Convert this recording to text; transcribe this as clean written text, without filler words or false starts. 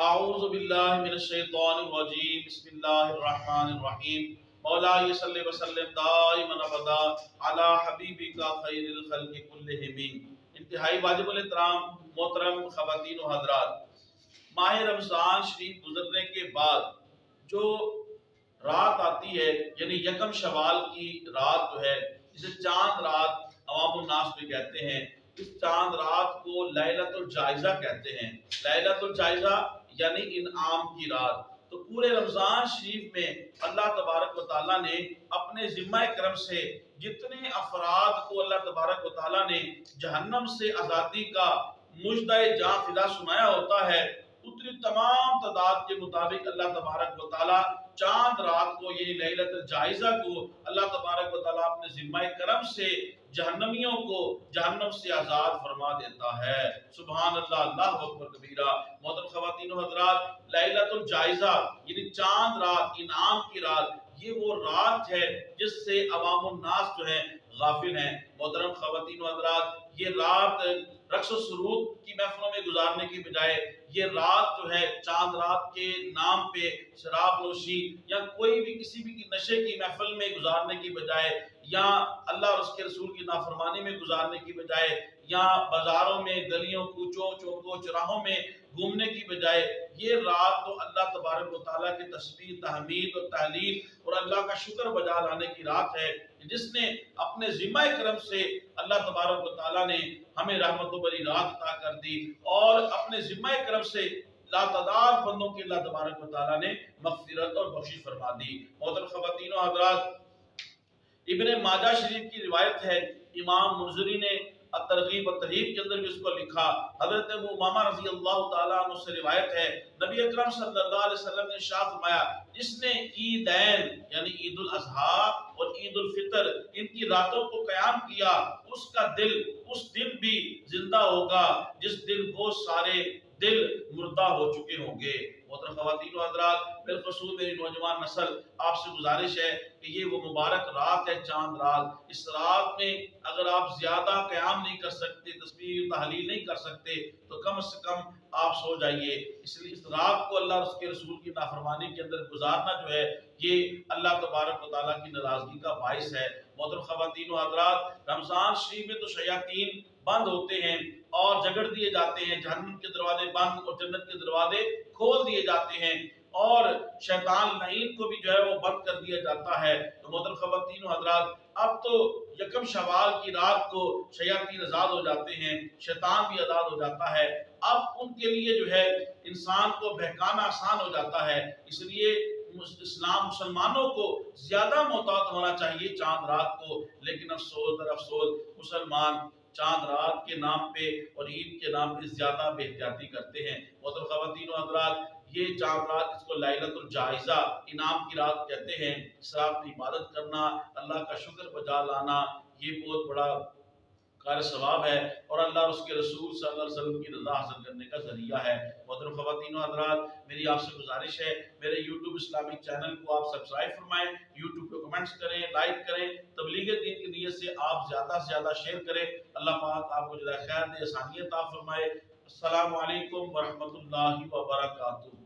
اعوذ باللہ من الشیطان الرجیم بسم اللہ الرحمن الرحیم مولا صلی وسلم دائما ابدا علی حبیبک خیر الخلق کلہم۔ انتہائی واجب الاحترام محترم خواتین و حضرات، ماہ رمضان شریف گزرنے کے بعد جو رات آتی ہے یعنی یکم شوال کی رات جو ہے جسے چاند رات عوام الناس میں کہتے ہیں، اس چاند رات کو لیلۃ الجائزہ کہتے ہیں۔ لیلۃ الجائزہ یعنی انعام کی رات۔ تو پورے رمضان شریف میں اللہ تبارک و تعالیٰ نے اپنے ذمہ کرم سے جتنے افراد کو اللہ تبارک و تعالیٰ نے جہنم سے آزادی کا مژدہ جاں فدا سنایا ہوتا ہے، اتنی تمام تعداد کے مطابق اللہ تبارک و تعالیٰ چاند رات کو یعنی لیلۃ الجائزہ کو اللہ تبارک و تعالیٰ اپنے ذمہ کرم سے جہنمیوں کو جہنم سے آزاد فرما دیتا ہے۔ سبحان اللہ، اللہ اکبر کبیرہ۔ محترم خواتین و حضرات، لیلۃ الجائزہ یعنی چاند رات، انعام کی رات، یہ وہ رات ہے جس سے عوام الناس جو ہیں غافل ہیں۔ محترم خواتین و حضرات، یہ رات رقص و سرود کی محفلوں میں گزارنے کی بجائے یہ رات جو ہے چاند رات کے نام پہ شراب نوشی یا کوئی بھی کسی بھی نشے کی محفل میں گزارنے کی بجائے یا اللہ اور اس کے رسول کی نافرمانی میں گزارنے کی بجائے یا بازاروں میں گلیوں کوچوں چوکوں چراہوں میں گھومنے کی بجائے یہ رات تو اللہ تبارک و تعالیٰ کی تسبیح تحمید و تحلیل اور اللہ کا شکر بجا لانے کی رات ہے، جس نے اپنے ذمہ کرم سے اللہ تبارک و تعالیٰ نے ہمیں رحمت و بری رات عطا کر دی اور اپنے ذمہ کرم سے لاتعداد بندوں کے اللہ تبارک و تعالیٰ نے مغفرت اور بخشش فرما دی۔ محترم خواتین و حضرات، ابن ماجہ شریف کی روایت ہے، امام منذری نے الترغیب والترہیب کے اندر بھی اس کو لکھا، حضرت ابو امامہ رضی اللہ تعالیٰ عنہ سے روایت ہے، نبی اکرم صلی اللہ علیہ وسلم نے ارشاد فرمایا، جس نے عیدین یعنی عید الاضحیٰ اور عید الفطر ان کی راتوں کو قیام کیا، اس کا دل اس دن بھی زندہ ہوگا جس دن وہ سارے دل مردہ ہو چکے ہوں گے۔ محترم خواتین و حضرات، بالخصوص میری نوجوان نسل، آپ سے گزارش ہے کہ یہ وہ مبارک رات ہے چاند رات، اس رات میں اگر آپ زیادہ قیام نہیں کر سکتے، تسبیح تحلیل نہیں کر سکتے تو کم سے کم آپ سو جائیے۔ اس لیے اس رات کو اللہ اور اس کے رسول کی نافرمانی کے اندر گزارنا جو ہے یہ اللہ تبارک و تعالیٰ کی ناراضگی کا باعث ہے۔ محترم خواتین و حضرات، رمضان شریف میں تو شیاطین بند ہوتے ہیں اور جگڑ دیے جاتے ہیں، جہنم کے دروازے بند اور جنت کے دروازے کھول دیے جاتے ہیں اور شیطان لعین کو بھی جو ہے وہ بند کر دیا جاتا ہے۔ تو محترم خواتین و حضرات، اب تو یکم شوال کی رات کو شیاطین آزاد ہو جاتے ہیں، شیطان بھی آزاد ہو جاتا ہے، اب ان کے لیے جو ہے انسان کو بہکانا آسان ہو جاتا ہے۔ اس لیے اسلام مسلمانوں کو زیادہ محتاط ہونا چاہیے چاند رات کو، لیکن افسوس در افسوس مسلمان چاند رات کے نام پہ اور عید کے نام پہ زیادہ بے احتیاطی کرتے ہیں۔ محترم خواتین و حضرات، یہ چاند رات اس کو لیلۃ الجائزہ انعام کی رات کہتے ہیں۔ اس رات میں عبادت کرنا، اللہ کا شکر بجا لانا، یہ بہت بڑا کار ثواب ہے اور اللہ اور اس کے رسول صلی اللہ علیہ وسلم کی رضا حاصل کرنے کا ذریعہ ہے۔ محترم خواتین و حضرات، میری آپ سے گزارش ہے، میرے یوٹیوب اسلامک چینل کو آپ سبسکرائب فرمائیں، یوٹیوب پہ کمنٹس کریں، لائک کریں، تبلیغ دین کی نیت سے آپ زیادہ سے زیادہ شیئر کریں۔ اللہ پاک آپ کو جزائے خیر دے، آسانیت عطا فرمائے۔ السلام علیکم ورحمۃ اللہ وبرکاتہ۔